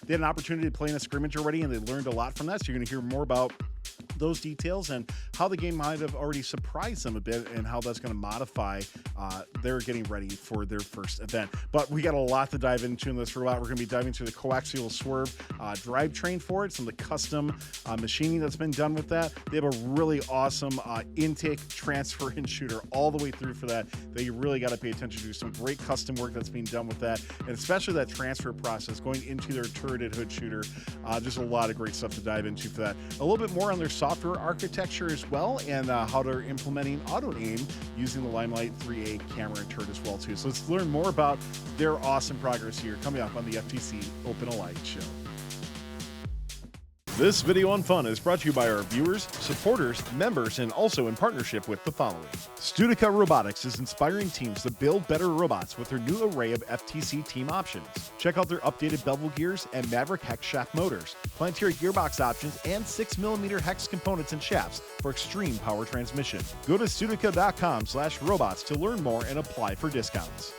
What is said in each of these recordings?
they had an opportunity to play in a scrimmage already, and they learned a lot from that. So you're going to hear more about those details and how the game might have already surprised them a bit and how that's going to modify their getting ready for their first event. But we got a lot to dive into in this robot. We're going to be diving into the Coaxial Swerve drivetrain for it, some of the custom machining that's been done with that. They have a really awesome intake, transfer, and shooter all the way through for that you really got to pay attention to. Some great custom work that's being done with that, and especially that transfer process going into their turreted hood shooter. Just a lot of great stuff to dive into for that. A little bit more on their software architecture as well, and how they're implementing auto aim using the Limelight 3A camera and turret as well too. So let's learn more about their awesome progress here coming up on the FTC Open Alliance show. This video on fun is brought to you by our viewers, supporters, members, and also in partnership with the following. Studica Robotics is inspiring teams to build better robots with their new array of FTC team options. Check out their updated bevel gears and Maverick hex shaft motors, planetary gearbox options, and 6mm hex components and shafts for extreme power transmission. Go to studica.com/robots to learn more and apply for discounts.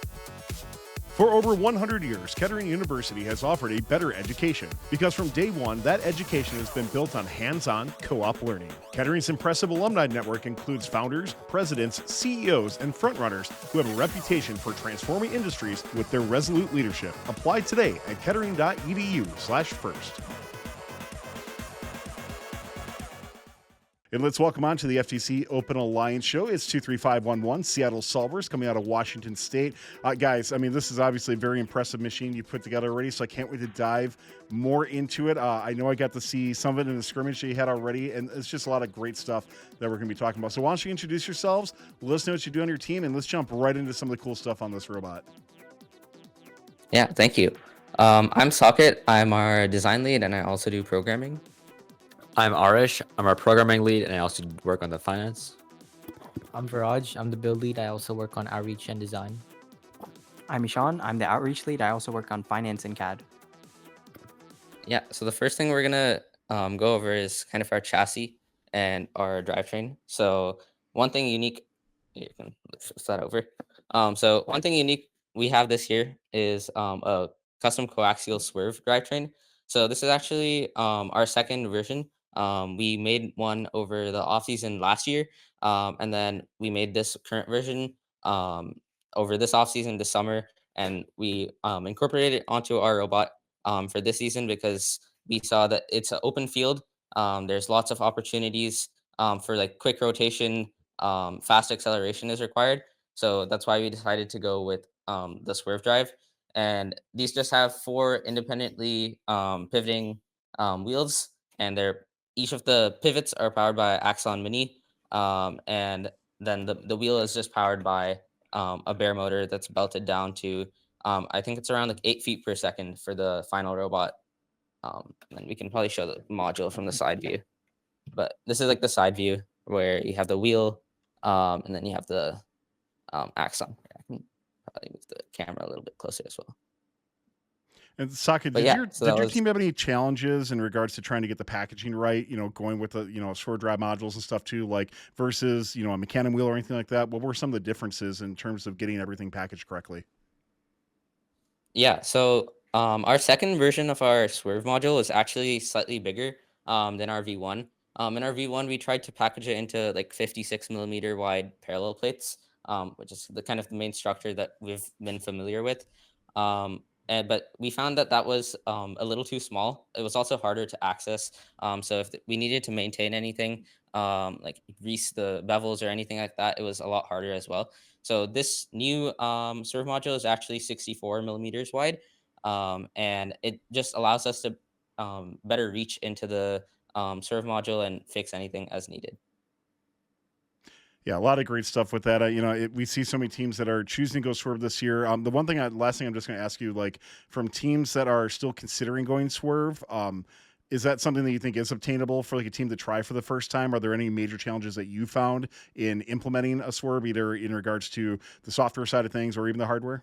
For over 100 years, Kettering University has offered a better education because from day one, that education has been built on hands-on, co-op learning. Kettering's impressive alumni network includes founders, presidents, CEOs, and frontrunners who have a reputation for transforming industries with their resolute leadership. Apply today at kettering.edu/first. And let's welcome on to the FTC Open Alliance show. It's 23511 Seattle Solvers coming out of Washington State. Guys, I mean, this is obviously a very impressive machine you put together already, so I can't wait to dive more into it. I know I got to see some of it in the scrimmage that you had already, and it's just a lot of great stuff that we're going to be talking about. So why don't you introduce yourselves, let us know what you do on your team, and let's jump right into some of the cool stuff on this robot. Yeah, thank you. I'm Socket. I'm our design lead, and I also do programming. I'm Arish. I'm our programming lead, and I also work on the finance. I'm Viraj. I'm the build lead. I also work on outreach and design. I'm Ishan. I'm the outreach lead. I also work on finance and CAD. Yeah, so the first thing we're gonna go over is kind of our chassis and our drivetrain. So one thing unique, you can flip that over. So one thing unique we have this year is a custom coaxial swerve drivetrain. So this is actually our second version. We made one over the off season last year, and then we made this current version over this off season this summer, and we incorporated it onto our robot for this season because we saw that it's an open field. There's lots of opportunities for like quick rotation, fast acceleration is required. So that's why we decided to go with the swerve drive. And these just have four independently pivoting wheels, and they're each of the pivots are powered by Axon Mini, and then the wheel is just powered by a bare motor that's belted down to I think it's around like 8 feet per second for the final robot. And we can probably show the module from the side view, but this is like the side view where you have the wheel, and then you have the axon. I can probably move the camera a little bit closer as well. And Socket, But did yeah, your so did that your was team have any challenges in regards to trying to get the packaging right? You know, going with the sword drive modules and stuff too, like versus a mechanic wheel or anything like that. What were some of the differences in terms of getting everything packaged correctly? Yeah, so our second version of our swerve module is actually slightly bigger than our V1. In our V1, we tried to package it into like 56mm wide parallel plates, which is the kind of the main structure that we've been familiar with. But we found that that was a little too small. It was also harder to access. So if we needed to maintain anything, like grease the bevels or anything like that, it was a lot harder as well. So this new serve module is actually 64mm wide, and it just allows us to better reach into the serve module and fix anything as needed. Yeah, a lot of great stuff with that. We see so many teams that are choosing to go swerve this year. The last thing I'm just going to ask you, like from teams that are still considering going swerve, is that something that you think is obtainable for like a team to try for the first time? Are there any major challenges that you found in implementing a swerve, either in regards to the software side of things or even the hardware?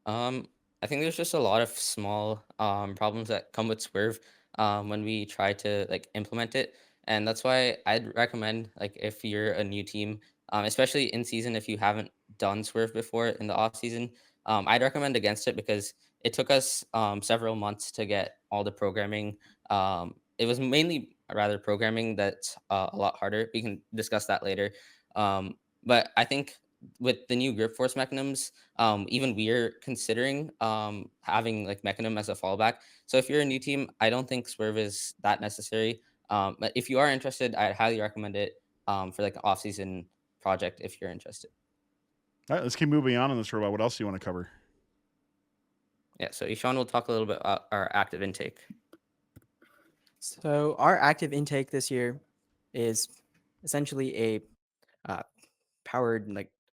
I think there's just a lot of small problems that come with Swerve when we try to like implement it, and that's why I'd recommend like if you're a new team, especially in season, if you haven't done Swerve before in the off season, I'd recommend against it because it took us several months to get all the programming. It was mainly rather programming that's a lot harder. We can discuss that later. But I think with the new grip force mechanisms, even we're considering having like mechanism as a fallback. So if you're a new team, I don't think Swerve is that necessary. But if you are interested, I highly recommend it for like an off-season project if you're interested. All right, let's keep moving on in this robot. What else do you want to cover? Yeah, so Ishan will talk a little bit about our active intake. So our active intake this year is essentially a powered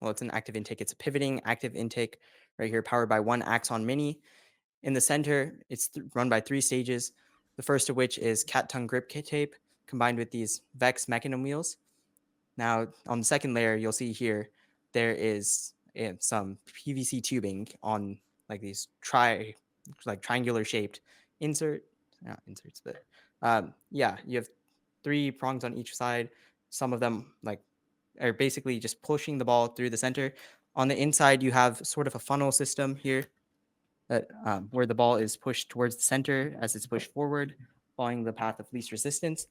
it's an active intake. It's a pivoting active intake right here, powered by one Axon Mini. In the center, it's run by 3 stages. The first of which is cat tongue grip tape combined with these Vex mechanism wheels. Now, on the second layer, you'll see here there is some PVC tubing on like these triangular shaped not inserts, but yeah, you have 3 prongs on each side. Some of them are basically just pushing the ball through the center. On the inside, you have sort of a funnel system here that where the ball is pushed towards the center as it's pushed forward, following the path of least resistance.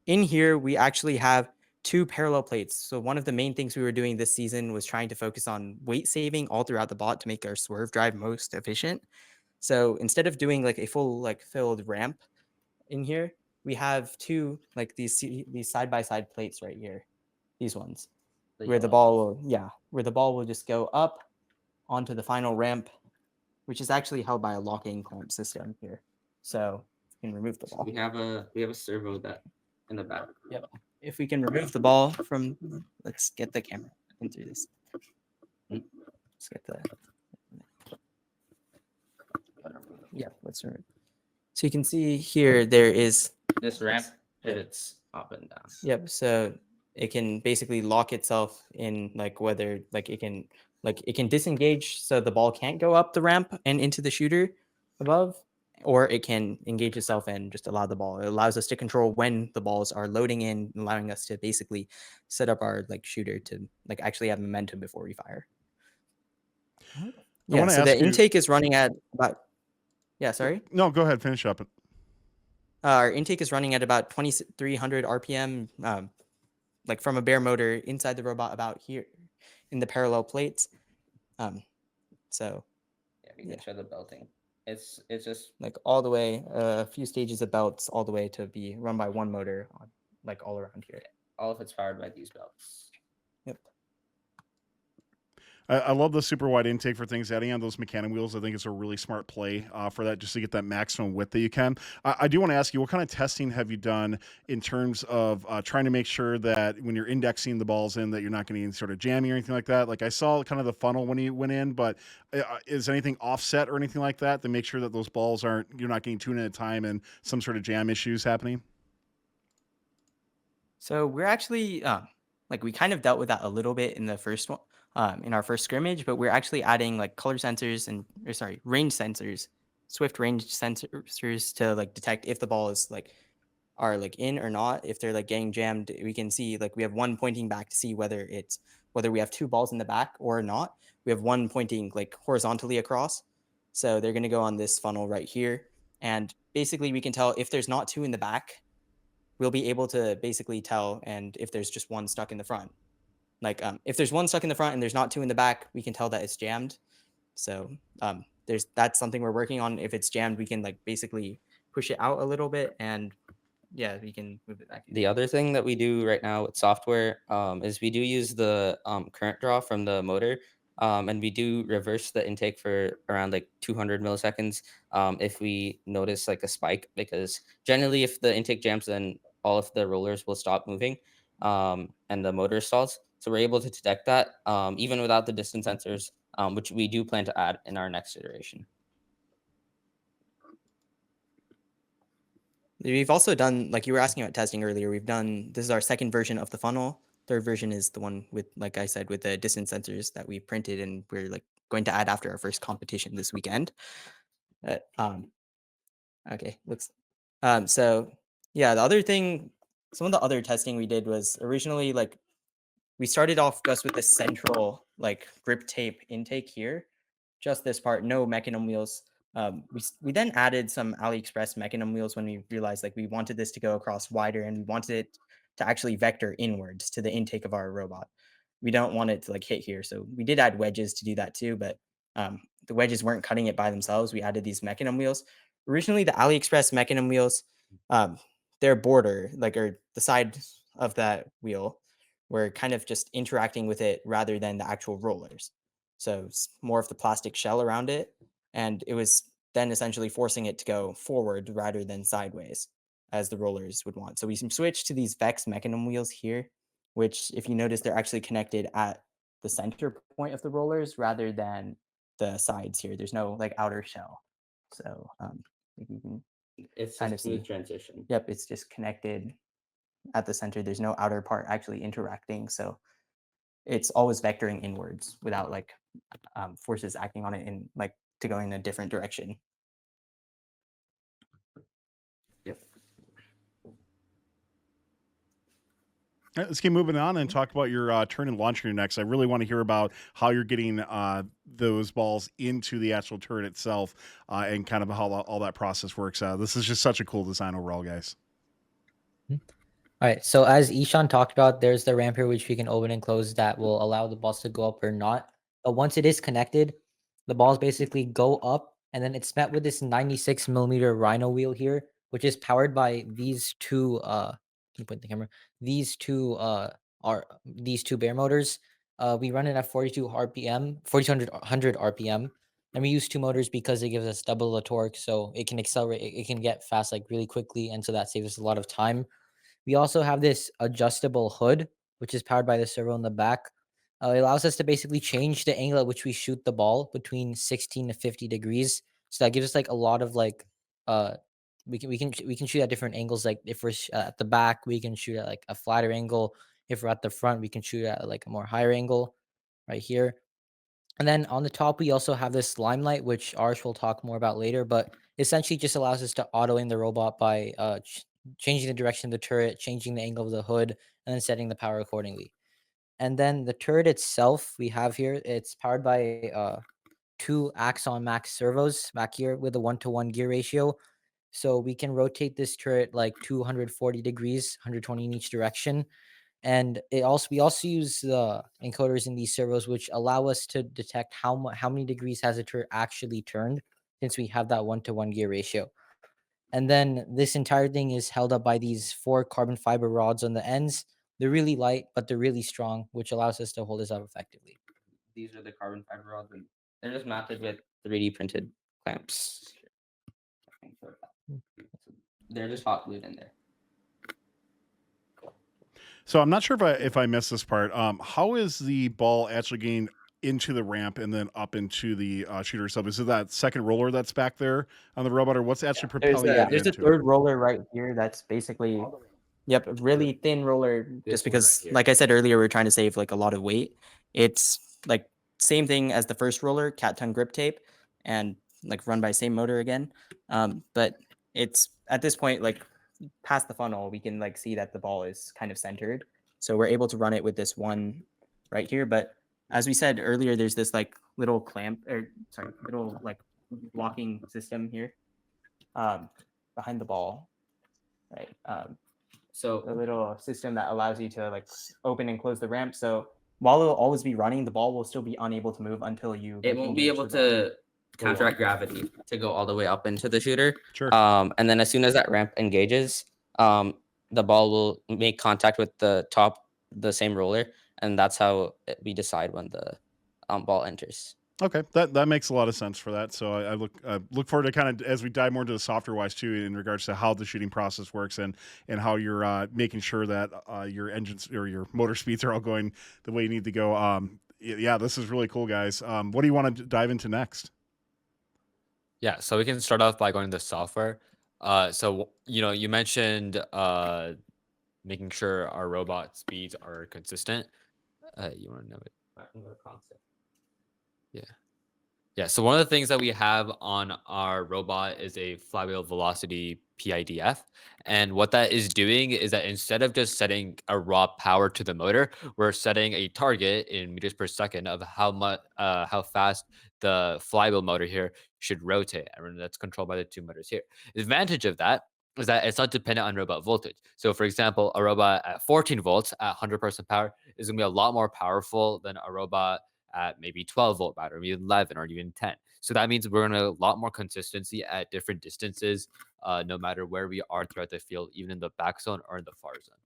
In here, we actually have 2 parallel plates. So one of the main things we were doing this season was trying to focus on weight saving all throughout the bot to make our swerve drive most efficient. So instead of doing like a full filled ramp in here, we have 2 these side by side plates right here. These ones where the ball will just go up onto the final ramp, which is actually held by a locking clamp system here. So you can remove the ball. We have a servo that in the back. Yep. If we can remove the ball from, let's get the camera in through this. Let's get the. Yeah, let's remove. So you can see here there is This ramp pivots up and down. Yep. So it can basically lock itself in whether it can disengage so the ball can't go up the ramp and into the shooter above, or it can engage itself and just allow the ball. It allows us to control when the balls are loading in, allowing us to basically set up our shooter to actually have momentum before we fire. Yeah. So the intake is running at about. Yeah. Sorry. No, go ahead. Finish up. Our intake is running at about 2,300 RPM, from a bare motor inside the robot about here in the parallel plates. So yeah, we can show the belting. It's just all the way, a few stages of belts all the way to be run by one motor on all around here. All of it's powered by these belts. Yep. I love the super wide intake for things adding on those mechanic wheels. I think it's a really smart play for that, just to get that maximum width that you can. I do want to ask you, what kind of testing have you done in terms of trying to make sure that when you're indexing the balls in that you're not getting any sort of jamming or anything like that? Like I saw kind of the funnel when you went in, but is anything offset or anything like that to make sure that those balls you're not getting 2 in at a time and some sort of jam issues happening? So we're actually we kind of dealt with that a little bit in the first one. In our first scrimmage, but we're actually adding color sensors range sensors, swift range sensors to detect if the ball is are in or not. If they're getting jammed, we can see we have one pointing back to see whether we have 2 balls in the back or not. We have one pointing horizontally across, so they're going to go on this funnel right here, and basically we can tell if there's not 2 in the back. We'll be able to basically tell, and if there's just one stuck in the front. If there's one stuck in the front and there's not 2 in the back, we can tell that it's jammed. So that's something we're working on. If it's jammed, we can basically push it out a little bit, and yeah, we can move it back. The other thing that we do right now with software is we do use the current draw from the motor, and we do reverse the intake for around 200 milliseconds if we notice a spike, because generally if the intake jams, then all of the rollers will stop moving and the motor stalls. So we're able to detect that even without the distance sensors, which we do plan to add in our next iteration. We've also done, you were asking about testing earlier, this is our second version of the funnel. Third version is the one with, I said, with the distance sensors that we printed and we're going to add after our first competition this weekend. Okay, so yeah, some of the other testing we did was originally we started off just with the central grip tape intake here, just this part, no mechanism wheels. We then added some AliExpress mechanism wheels when we realized like we wanted this to go across wider and we wanted it to actually vector inwards to the intake of our robot. We don't want it to like hit here. So we did add wedges to do that too, but the wedges weren't cutting it by themselves. We added these mechanism wheels. Originally, the AliExpress mechanism wheels, their border, like or the side of that wheel, were kind of just interacting with it rather than the actual rollers. So it's more of the plastic shell around it, and it was then essentially forcing it to go forward rather than sideways as the rollers would want. So we switched to these Vex mechanism wheels here, which if you notice, they're actually connected at the center point of the rollers rather than the sides here. There's no like outer shell. So like you can It's kind just of see. smooth transition. Yep, it's just connected at the center. There's no outer part actually interacting. So it's always vectoring inwards without like forces acting on it in like to go in a different direction. Yep. Let's keep moving on and talk about your turn and launcher next. I really want to hear about how you're getting those balls into the actual turret itself and kind of how all that process works. This is just such a cool design overall, guys. All right, so as Ishan talked about, there's the ramp here which we can open and close that will allow the balls to go up or not. But once it is connected, the balls basically go up, and then it's met with this 96 millimeter Rhino wheel here, which is powered by these two. Can you point the camera? These two these two bear motors. We run it at 42 RPM, 4200 RPM, and we use two motors because it gives us double the torque, so it can accelerate. It can get fast like really quickly, and so that saves us a lot of time. We also have this adjustable hood, which is powered by the servo in the back. It allows us to basically change the angle at which we shoot the ball between 16 to 50 degrees. So that gives us like a lot of like uh we can shoot at different angles. Like if we're at the back, we can shoot at like a flatter angle. If we're at the front, we can shoot at like a more higher angle right here. And then on the top, we also have this Limelight, which Arsh will talk more about later, but essentially just allows us to auto aim the robot by changing the direction of the turret, changing the angle of the hood, and then setting the power accordingly. And then the turret itself we have here, it's powered by two Axon Max servos back here with a 1-to-1 gear ratio. So we can rotate this turret like 240 degrees, 120 in each direction. And we also use the encoders in these servos, which allow us to detect how many degrees has a turret actually turned, since we have that 1-to-1 gear ratio. And then this entire thing is held up by these 4 carbon fiber rods on the ends. They're really light, but they're really strong, which allows us to hold this up effectively. These are the carbon fiber rods, and they're just mounted with 3D printed clamps. They're just hot glued in there. So I'm not sure if I missed this part. How is the ball actually getting into the ramp and then up into the shooter sub? Is it that second roller that's back there on the robot, or what's actually propelling it There's a into third roller right here that's basically a really thin roller This just one right because here. like I said earlier, we're trying to save like a lot of weight. It's like same thing as the first roller, cat tongue grip tape, and like run by same motor again. But it's at this point like past the funnel, we can like see that the ball is kind of centered. So we're able to run it with this one right here. But as we said earlier, there's this like little clamp or sorry, little like locking system here behind the ball, right? The So little system that allows you to like open and close the ramp. So while it'll always be running, the ball will still be unable to move until you. it like, won't be engage able the ball. to counteract gravity to go all the way up into the shooter. Sure. And then as soon as that ramp engages, the ball will make contact with the same roller, and that's how we decide when the ball enters. Okay, that makes a lot of sense for that. So I look forward to kind of as we dive more into the software wise too, in regards to how the shooting process works and how you're making sure that your engines or your motor speeds are all going the way you need to go. Yeah, this is really cool, guys. What do you want to dive into next? Yeah, so we can start off by going to software. So you mentioned making sure our robot speeds are consistent. You want to know it? Yeah. Yeah, so one of the things that we have on our robot is a flywheel velocity PIDF. And what that is doing is that instead of just setting a raw power to the motor, we're setting a target in meters per second of how fast the flywheel motor here should rotate. And that's controlled by the two motors here. The advantage of that is that it's not dependent on robot voltage. So for example, a robot at 14 volts at 100% power is going to be a lot more powerful than a robot at maybe 12-volt battery, maybe 11 or even 10. So that means we're going to a lot more consistency at different distances, no matter where we are throughout the field, even in the back zone or in the far zone.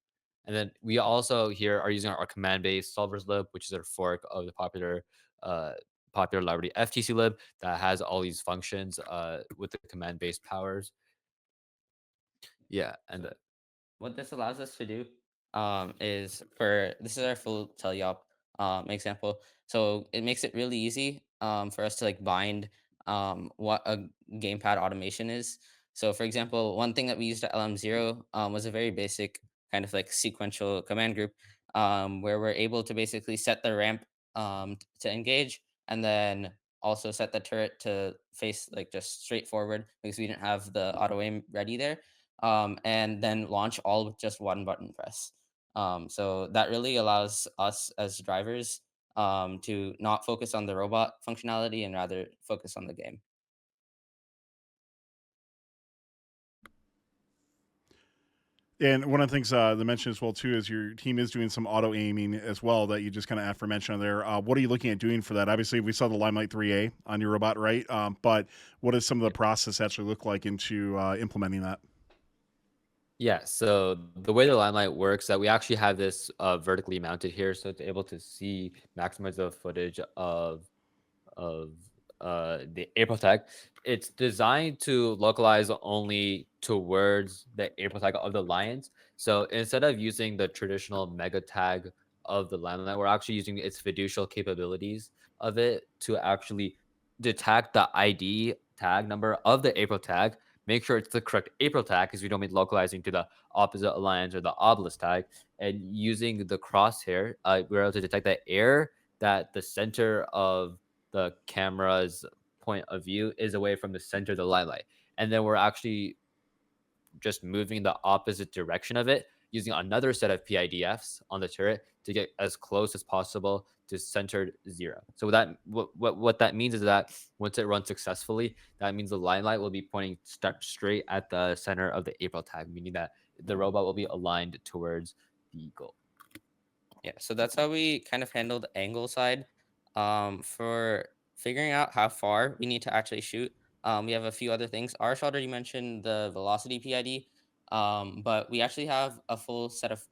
And then we also here are using our command-based solvers lib, which is a fork of the uh, popular library FTC lib that has all these functions with the command-based powers. Yeah, and What this allows us to do is for this is our full teleop example. So it makes it really easy for us to like bind what a gamepad automation is. So for example, one thing that we used at LM0 was a very basic kind of like sequential command group where we're able to basically set the ramp to engage and then also set the turret to face like just straight forward because we didn't have the auto aim ready there and then launch all with just one button press. So that really allows us as drivers to not focus on the robot functionality and rather focus on the game. And one of the things they mentioned as well too is your team is doing some auto aiming as well that you just kind of aforementioned there. What are you looking at doing for that? Obviously, we saw the Limelight 3A on your robot, right? But what does some of the process actually look like into implementing that? yeah, so the way the Limelight works that we actually have this vertically mounted here, so it's able to see maximize the footage of the April tag. It's designed to localize only towards the April tag of the lions. So instead of using the traditional mega tag of the Limelight, we're actually using its fiducial capabilities of it to actually detect the ID tag number of the April tag. Make sure it's the correct April tag because we don't mean localizing to the opposite alliance or the obelisk tag. And using the crosshair, we're able to detect the error that the center of the camera's point of view is away from the center of the limelight. And then we're actually just moving the opposite direction of it using another set of PIDFs on the turret to get as close as possible to centered zero. So what that means is that once it runs successfully, that means the limelight will be pointing straight at the center of the April tag, meaning that the robot will be aligned towards the goal. Yeah, so that's how we kind of handle the angle side. For figuring out how far we need to actually shoot, we have a few other things. Arsh already mentioned the velocity PID, but we actually have a full set of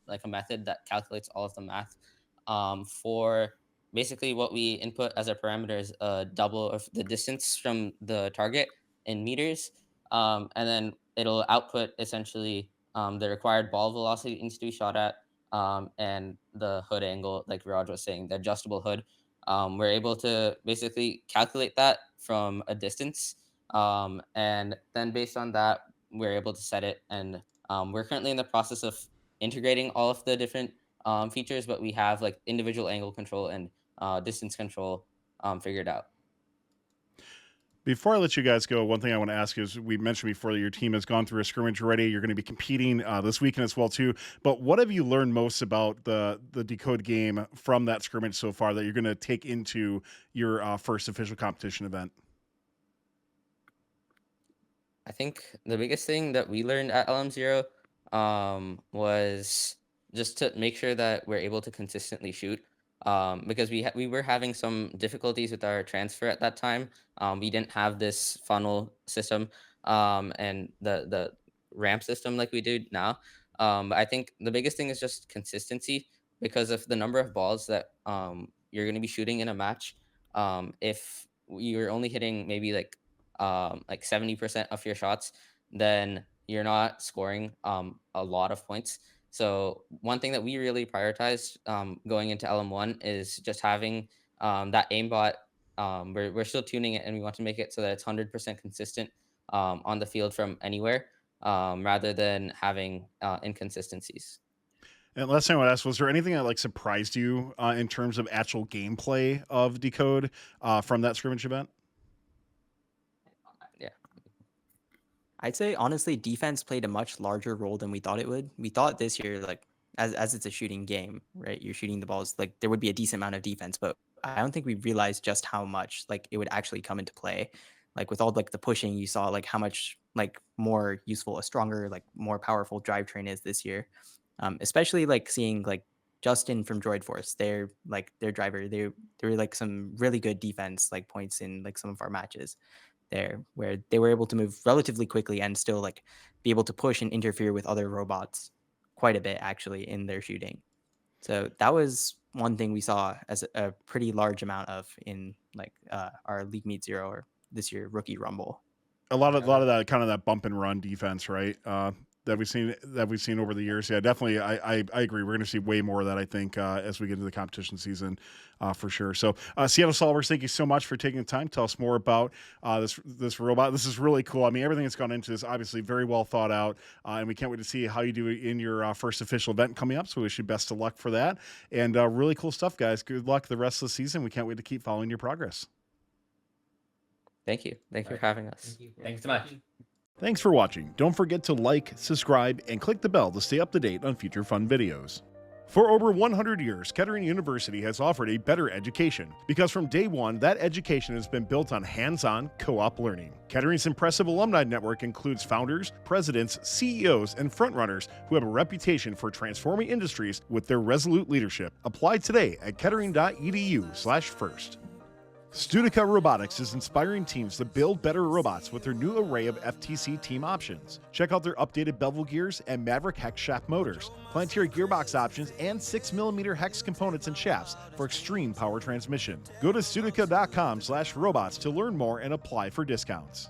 like a method that calculates all of the math for basically what we input as a parameter is a double of the distance from the target in meters, and then it'll output essentially the required ball velocity it needs to be shot at and the hood angle, like Viraj was saying, the adjustable hood. We're able to basically calculate that from a distance. And then based on that, we're able to set it. And we're currently in the process of integrating all of the different features, but we have like individual angle control and distance control figured out. Before I let you guys go, one thing I want to ask is we mentioned before that your team has gone through a scrimmage already. You're going to be competing this weekend as well too. But what have you learned most about the DECODE game from that scrimmage so far that you're going to take into your first official competition event? I think the biggest thing that we learned at LM0 was just to make sure that we're able to consistently shoot. Because we were having some difficulties with our transfer at that time. We didn't have this funnel system and the ramp system like we do now. But I think the biggest thing is just consistency because of the number of balls that you're going to be shooting in a match. If you're only hitting maybe like 70% of your shots, then you're not scoring a lot of points. So one thing that we really prioritize going into LM1 is just having that aimbot. We're still tuning it, and we want to make it so that it's 100% consistent on the field from anywhere, rather than having inconsistencies. And last time I would ask, was there anything that like surprised you in terms of actual gameplay of Decode from that scrimmage event? Yeah. I'd say honestly, defense played a much larger role than we thought it would. We thought this year, like as it's a shooting game, right? You're shooting the balls, like there would be a decent amount of defense, but I don't think we realized just how much like it would actually come into play. Like with all like the pushing, you saw like how much like more useful, a stronger, like more powerful drivetrain is this year. Especially like seeing like Justin from Droid Force, their driver, there were like some really good defense like points in like some of our matches there where they were able to move relatively quickly and still like be able to push and interfere with other robots quite a bit actually in their shooting. So that was one thing we saw as a pretty large amount of in like our League Meet Zero or this year Rookie Rumble. A lot of that kind of that bump and run defense, right? That we've seen over the years. Yeah, definitely. I agree. We're going to see way more of that, I think, as we get into the competition season, for sure. So, Seattle Solvers, thank you so much for taking the time to tell us more about this robot. This is really cool. I mean, everything that's gone into this, obviously, very well thought out, and we can't wait to see how you do in your first official event coming up. So, we wish you best of luck for that. And really cool stuff, guys. Good luck the rest of the season. We can't wait to keep following your progress. Thank you. Thank you for having us. Thanks so much. Thanks for watching. Don't forget to like, subscribe, and click the bell to stay up to date on future fun videos. For over 100 years, Kettering University has offered a better education because from day one, that education has been built on hands-on, co-op learning. Kettering's impressive alumni network includes founders, presidents, CEOs, and frontrunners who have a reputation for transforming industries with their resolute leadership. Apply today at kettering.edu/first. Studica Robotics is inspiring teams to build better robots with their new array of FTC team options. Check out their updated bevel gears and Maverick hex shaft motors, Planetary gearbox options, and 6mm hex components and shafts for extreme power transmission. Go to studica.com/robots to learn more and apply for discounts.